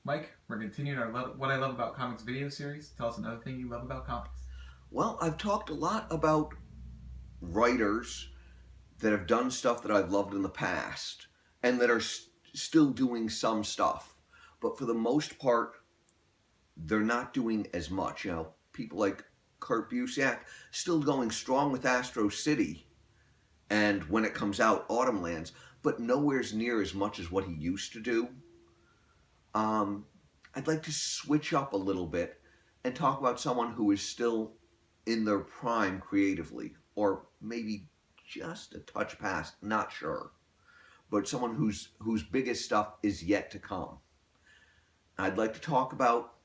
Mike, we're continuing our What I Love About Comics video series. Tell us another thing you love about comics. Well, I've talked a lot about writers that have done stuff that I've loved in the past and that are still doing some stuff. But for the most part, they're not doing as much. People like Kurt Busiek still going strong with Astro City and when it comes out, Autumn Lands, but nowhere's near as much as what he used to do. Um, I'd like to switch up a little bit and talk about someone who is still in their prime creatively, or maybe just a touch past, not sure, but someone whose biggest stuff is yet to come. I'd like to talk about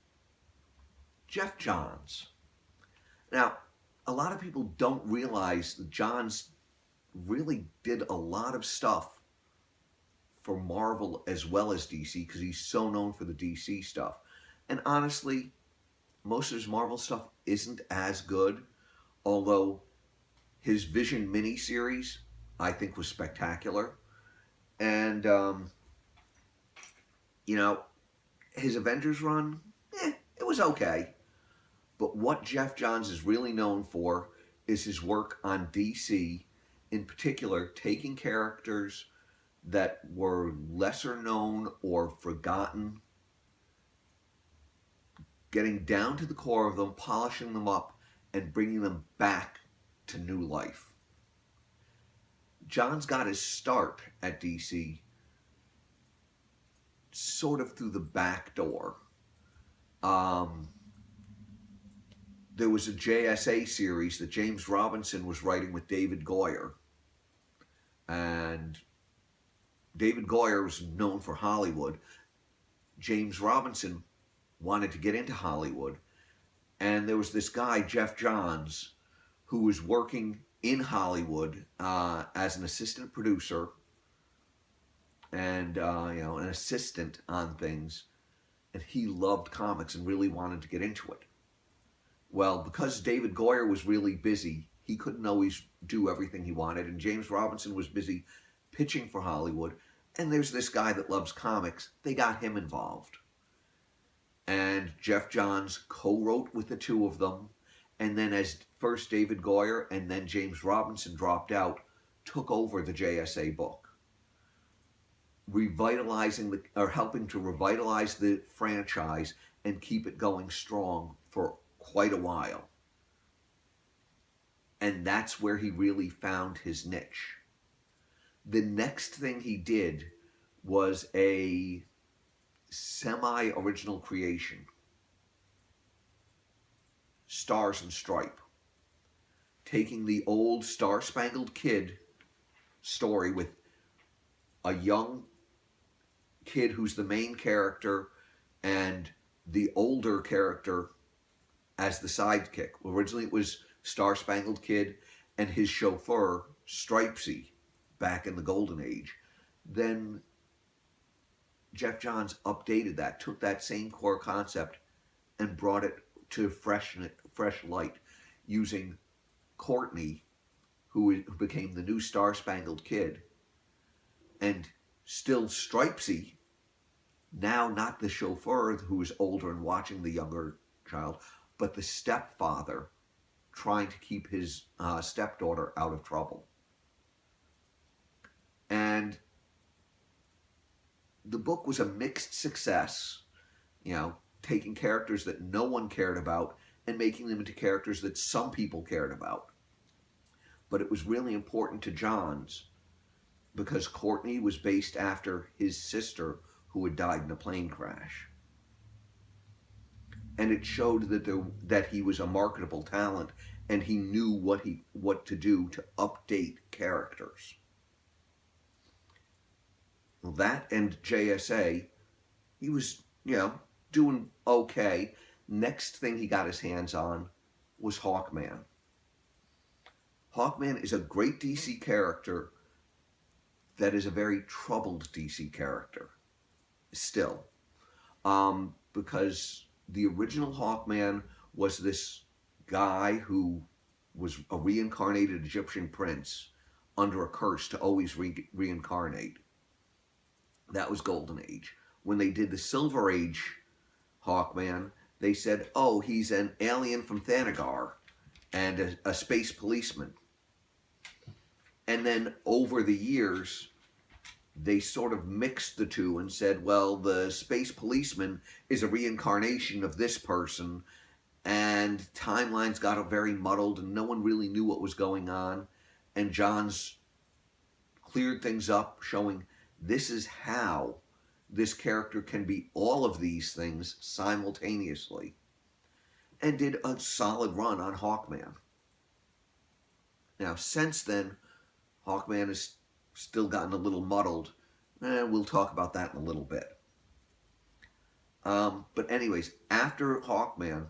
Geoff Johns. Now, a lot of people don't realize that Johns really did a lot of stuff for Marvel as well as DC because he's so known for the DC stuff. And honestly, most of his Marvel stuff isn't as good, although his Vision miniseries I think was spectacular. And, you know, his Avengers run, it was okay. But what Geoff Johns is really known for is his work on DC, in particular, taking characters that were lesser known or forgotten, getting down to the core of them, polishing them up, and bringing them back to new life. Johns got his start at DC sort of through the back door. There was a JSA series that James Robinson was writing with David Goyer. And David Goyer was known for Hollywood. James Robinson wanted to get into Hollywood. And there was this guy, Geoff Johns, who was working in Hollywood as an assistant producer and an assistant on things. And he loved comics and really wanted to get into it. Well, because David Goyer was really busy, he couldn't always do everything he wanted, and James Robinson was busy pitching for Hollywood, and there's this guy that loves comics. They got him involved. And Geoff Johns co-wrote with the two of them, and then as first David Goyer and then James Robinson dropped out, took over the JSA book, helping to revitalize the franchise and keep it going strong for quite a while. And that's where he really found his niche. The next thing he did was a semi-original creation, Stars and Stripe, taking the old Star-Spangled Kid story with a young kid who's the main character and the older character as the sidekick. Originally it was Star-Spangled Kid and his chauffeur, Stripesy, back in the Golden Age. Then Geoff Johns updated that, took that same core concept and brought it to fresh light using Courtney, who became the new Star-Spangled Kid, and still Stripesy, now not the chauffeur who is older and watching the younger child, but the stepfather trying to keep his stepdaughter out of trouble. And the book was a mixed success, taking characters that no one cared about and making them into characters that some people cared about. But it was really important to Johns because Courtney was based after his sister who had died in a plane crash. And it showed that he was a marketable talent and he knew what to do to update characters. Well, that and JSA, he was, doing okay. Next thing he got his hands on was Hawkman. Hawkman is a great DC character that is a very troubled DC character still. Because the original Hawkman was this guy who was a reincarnated Egyptian prince under a curse to always reincarnate. That was Golden Age. when they did the Silver Age Hawkman, they said, oh, he's an alien from Thanagar and a space policeman. And then over the years, they sort of mixed the two and said, well, the space policeman is a reincarnation of this person, and timelines got very muddled and no one really knew what was going on. And Johns cleared things up, showing this is how this character can be all of these things simultaneously, and did a solid run on Hawkman. Now, since then, Hawkman has still gotten a little muddled. We'll talk about that in a little bit. But anyways, after Hawkman,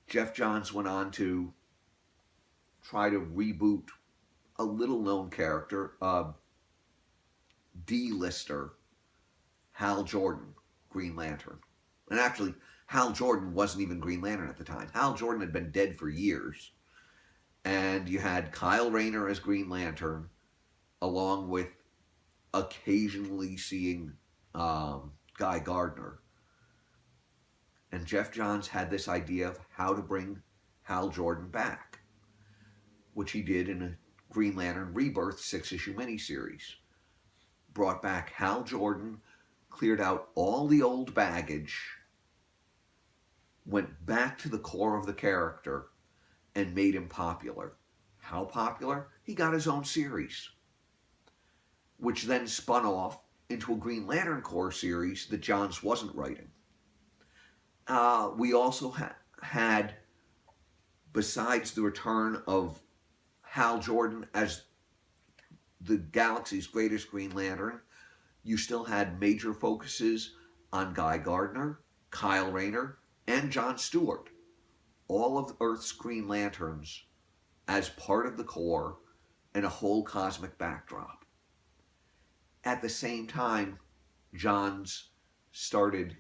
Geoff Johns went on to try to reboot a little-known character, D-lister, Hal Jordan, Green Lantern. And actually, Hal Jordan wasn't even Green Lantern at the time. Hal Jordan had been dead for years. And you had Kyle Rayner as Green Lantern, along with occasionally seeing Guy Gardner. And Geoff Johns had this idea of how to bring Hal Jordan back, which he did in a Green Lantern Rebirth 6-issue miniseries. Brought back Hal Jordan, cleared out all the old baggage, went back to the core of the character, and made him popular. How popular? He got his own series, which then spun off into a Green Lantern Corps series that Johns wasn't writing. We also had, besides the return of Hal Jordan as the galaxy's greatest Green Lantern, you still had major focuses on Guy Gardner, Kyle Rayner, and John Stewart, all of Earth's Green Lanterns as part of the Corps and a whole cosmic backdrop. At the same time, Johns started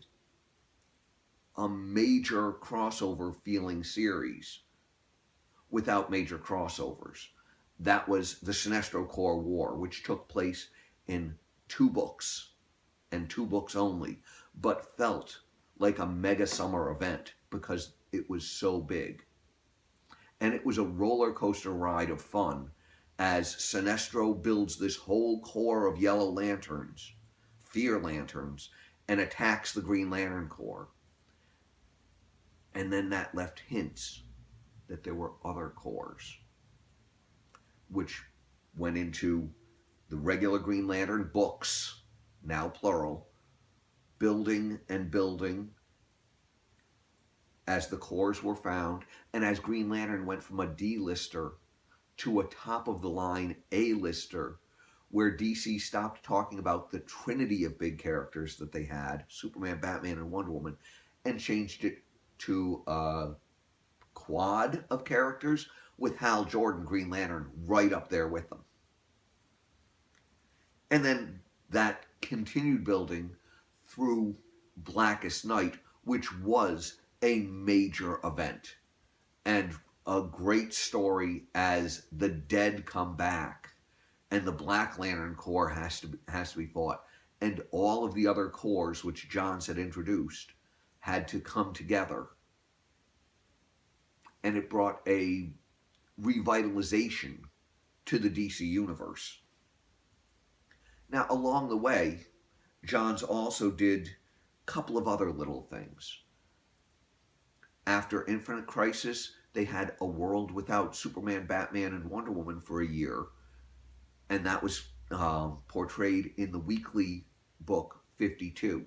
a major crossover feeling series without major crossovers. That was the Sinestro Corps War, which took place in 2 books, and 2 books only, but felt like a mega summer event because it was so big. And it was a roller coaster ride of fun as Sinestro builds this whole corps of yellow lanterns, fear lanterns, and attacks the Green Lantern Corps. And then that left hints that there were other corps, which went into the regular Green Lantern books, now plural, building and building as the corps were found, and as Green Lantern went from a D-lister to a top-of-the-line A-lister, where DC stopped talking about the trinity of big characters that they had, Superman, Batman, and Wonder Woman, and changed it to a quad of characters with Hal Jordan, Green Lantern, right up there with them. And then that continued building through Blackest Night, which was a major event and a great story as the dead come back and the Black Lantern Corps has to be fought, and all of the other corps which Johns had introduced had to come together. And it brought a revitalization to the DC universe. Now, along the way, Johns also did a couple of other little things. After Infinite Crisis, they had a world without Superman, Batman, and Wonder Woman for a year, and that was portrayed in the weekly book 52,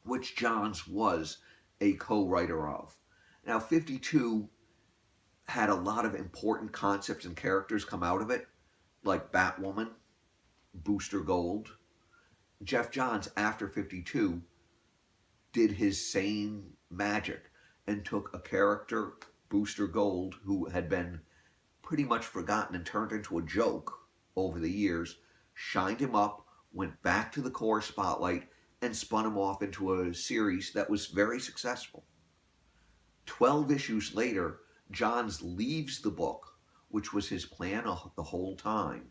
which Johns was a co-writer of. Now, 52 had a lot of important concepts and characters come out of it, like Batwoman, Booster Gold. Geoff Johns, after 52, did his same magic and took a character, Booster Gold, who had been pretty much forgotten and turned into a joke over the years, shined him up, went back to the Corps spotlight, and spun him off into a series that was very successful. 12 issues later, Johns leaves the book, which was his plan the whole time,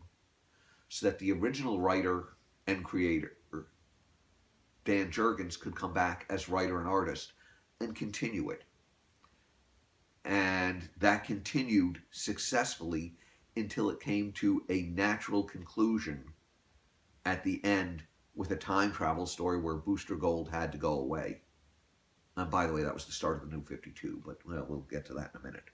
so that the original writer and creator, Dan Jurgens could come back as writer and artist and continue it. And that continued successfully until it came to a natural conclusion at the end with a time travel story where Booster Gold had to go away. And by the way, that was the start of the New 52, but we'll get to that in a minute.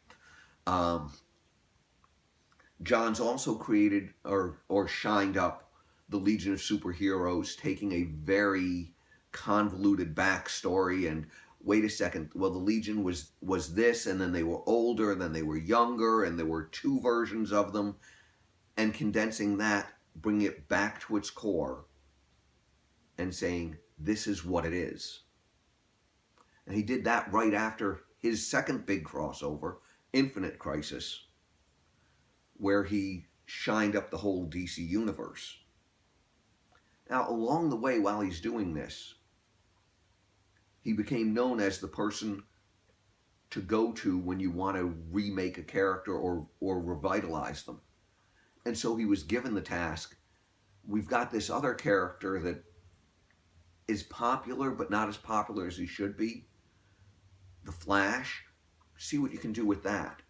Johns also created or shined up the Legion of Superheroes, taking a very convoluted backstory and wait a second, well, the Legion was this, and then they were older, and then they were younger, and there were two versions of them, and condensing that, bringing it back to its core and saying, this is what it is. And he did that right after his second big crossover, Infinite Crisis, where he shined up the whole DC universe. Now, along the way, while he's doing this, he became known as the person to go to when you want to remake a character or revitalize them. And so he was given the task, we've got this other character that is popular, but not as popular as he should be. The Flash, see what you can do with that.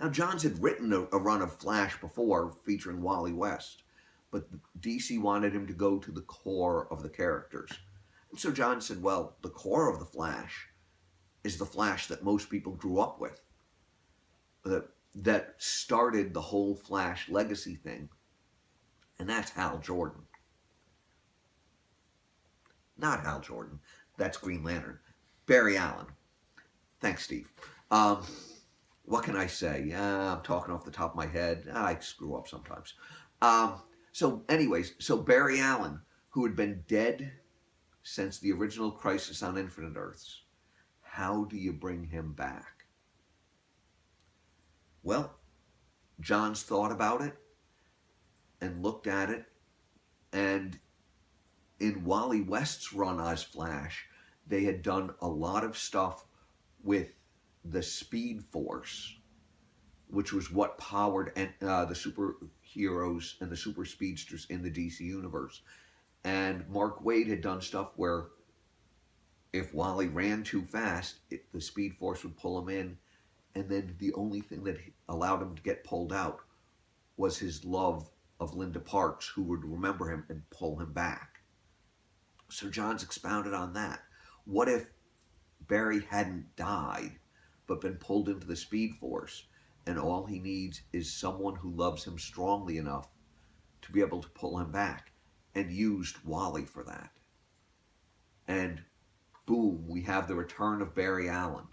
Now, Johns had written a run of Flash before featuring Wally West, but DC wanted him to go to the core of the characters. And so Johns said, well, the core of the Flash is the Flash that most people grew up with, that started the whole Flash legacy thing, and that's Hal Jordan. Not Hal Jordan, that's Green Lantern. Barry Allen. Thanks, Steve. What can I say? I'm talking off the top of my head. I screw up sometimes. So Barry Allen, who had been dead since the original Crisis on Infinite Earths, how do you bring him back? Well, Johns thought about it and looked at it, and in Wally West's run as Flash, they had done a lot of stuff with the Speed Force, which was what powered the superheroes and the super speedsters in the DC universe. And Mark Waid had done stuff where if Wally ran too fast, the Speed Force would pull him in, and then the only thing that allowed him to get pulled out was his love of Linda Parks, who would remember him and pull him back. So Johns expounded on that. What if Barry hadn't died, but been pulled into the Speed Force, and all he needs is someone who loves him strongly enough to be able to pull him back, and used Wally for that. And boom, we have the return of Barry Allen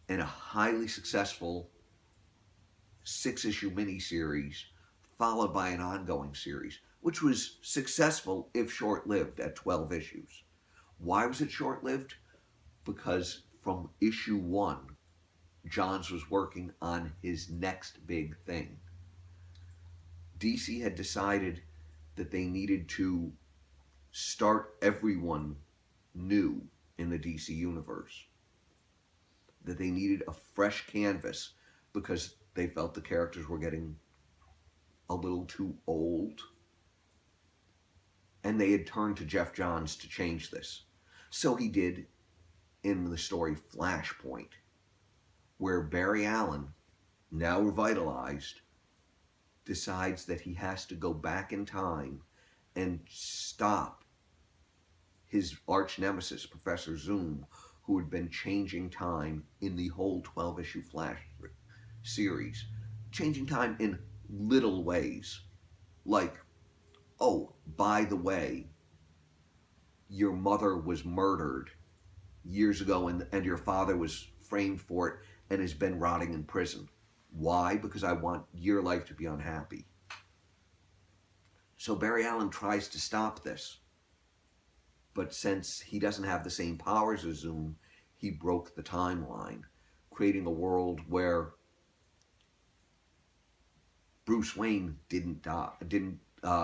in a highly successful 6-issue miniseries, followed by an ongoing series, which was successful if short-lived at 12 issues. Why was it short-lived? Because from issue 1, Johns was working on his next big thing. DC had decided that they needed to start everyone new in the DC universe. That they needed a fresh canvas because they felt the characters were getting a little too old. And they had turned to Geoff Johns to change this. So he did in the story Flashpoint, where Barry Allen, now revitalized, decides that he has to go back in time and stop his arch nemesis, Professor Zoom, who had been changing time in the whole 12-issue Flash series. Changing time in little ways. Like, oh, by the way, your mother was murdered years ago and your father was framed for it and has been rotting in prison. Why? Because I want your life to be unhappy. So Barry Allen tries to stop this. But since he doesn't have the same powers as Zoom, he broke the timeline, creating a world where Bruce Wayne didn't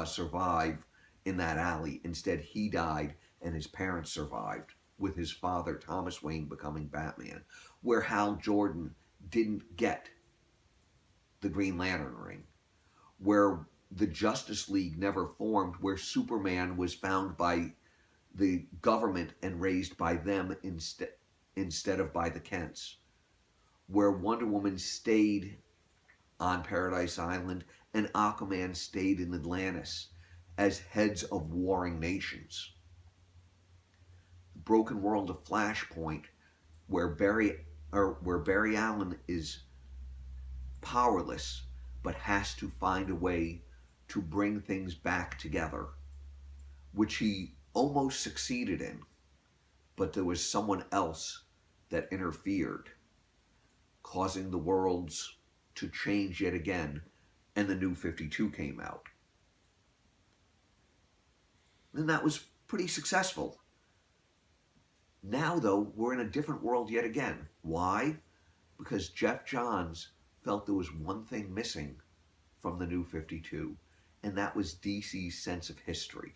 survive in that alley. Instead, he died and his parents survived, with his father, Thomas Wayne, becoming Batman. Where Hal Jordan didn't get the Green Lantern ring. Where the Justice League never formed, where Superman was found by the government and raised by them instead of by the Kents, where Wonder Woman stayed on Paradise Island and Aquaman stayed in Atlantis as heads of warring nations. The broken world of Flashpoint, where Barry Allen is powerless but has to find a way to bring things back together, which he almost succeeded in, but there was someone else that interfered, causing the worlds to change yet again, and the New 52 came out. And that was pretty successful. Now, though, we're in a different world yet again. Why? Because Geoff Johns felt there was one thing missing from the New 52, and that was DC's sense of history,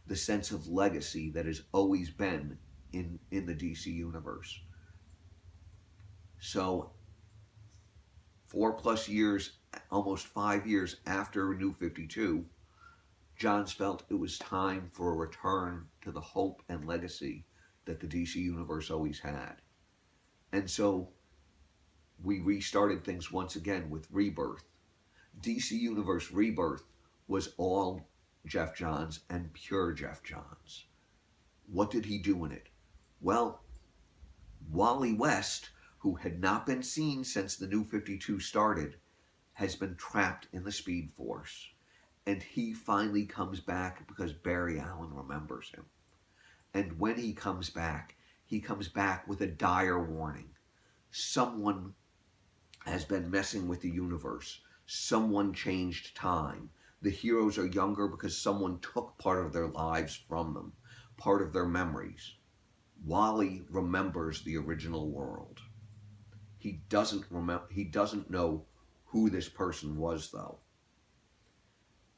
the sense of legacy that has always been in the DC universe. So 4+ years, almost 5 years after New 52, Johns felt it was time for a return to the hope and legacy that the DC universe always had. And so we restarted things once again with Rebirth. DC Universe Rebirth was all Geoff Johns and pure Geoff Johns. What did he do in it? Well, Wally West, who had not been seen since the New 52 started, has been trapped in the Speed Force. And he finally comes back because Barry Allen remembers him. And when he comes back with a dire warning. Someone has been messing with the universe. Someone changed time. The heroes are younger because someone took part of their lives from them, part of their memories. Wally remembers the original world. He doesn't know who this person was, though.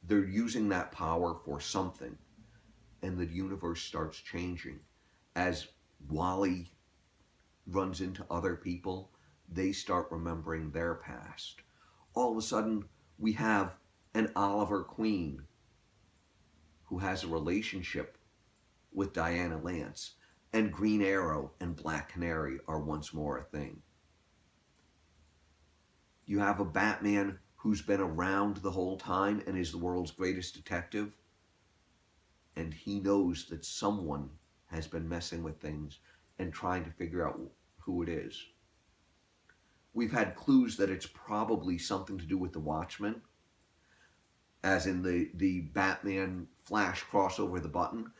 They're using that power for something, and the universe starts changing. As Wally runs into other people, they start remembering their past. All of a sudden, we have an Oliver Queen who has a relationship with Diana Lance, and Green Arrow and Black Canary are once more a thing. You have a Batman who's been around the whole time and is the world's greatest detective, and he knows that someone has been messing with things and trying to figure out who it is. We've had clues that it's probably something to do with the Watchmen, as in the Batman Flash crossover the button.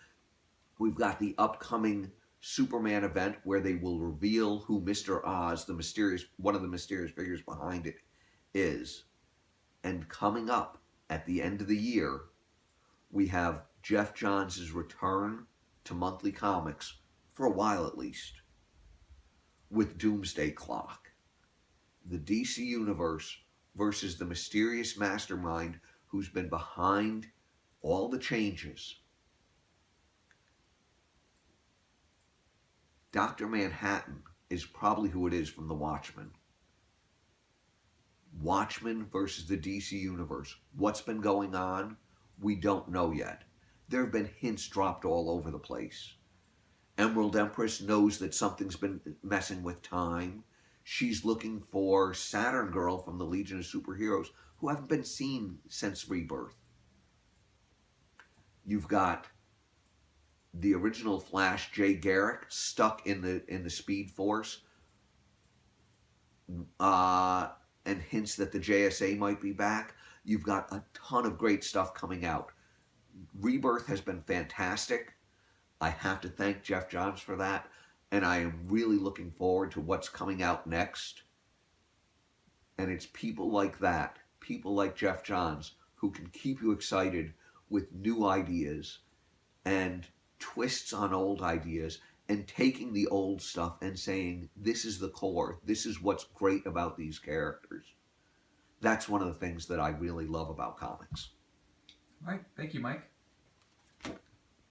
We've got the upcoming Superman event where they will reveal who Mr. Oz, one of the mysterious figures behind it, is. And coming up at the end of the year, we have Geoff Johns' return to monthly comics, for a while at least, with Doomsday Clock. The DC Universe versus the mysterious mastermind who's been behind all the changes. Dr. Manhattan is probably who it is from the Watchmen. Watchmen versus the DC Universe. What's been going on? We don't know yet. There have been hints dropped all over the place. Emerald Empress knows that something's been messing with time. She's looking for Saturn Girl from the Legion of Superheroes, who haven't been seen since Rebirth. You've got the original Flash, Jay Garrick, stuck in the Speed Force, and hints that the JSA might be back. You've got a ton of great stuff coming out. Rebirth has been fantastic. I have to thank Geoff Johns for that, and I am really looking forward to what's coming out next. And it's people like that, people like Geoff Johns, who can keep you excited with new ideas and twists on old ideas, and taking the old stuff and saying, this is the core, this is what's great about these characters. That's one of the things that I really love about comics. All right. Thank you, Mike.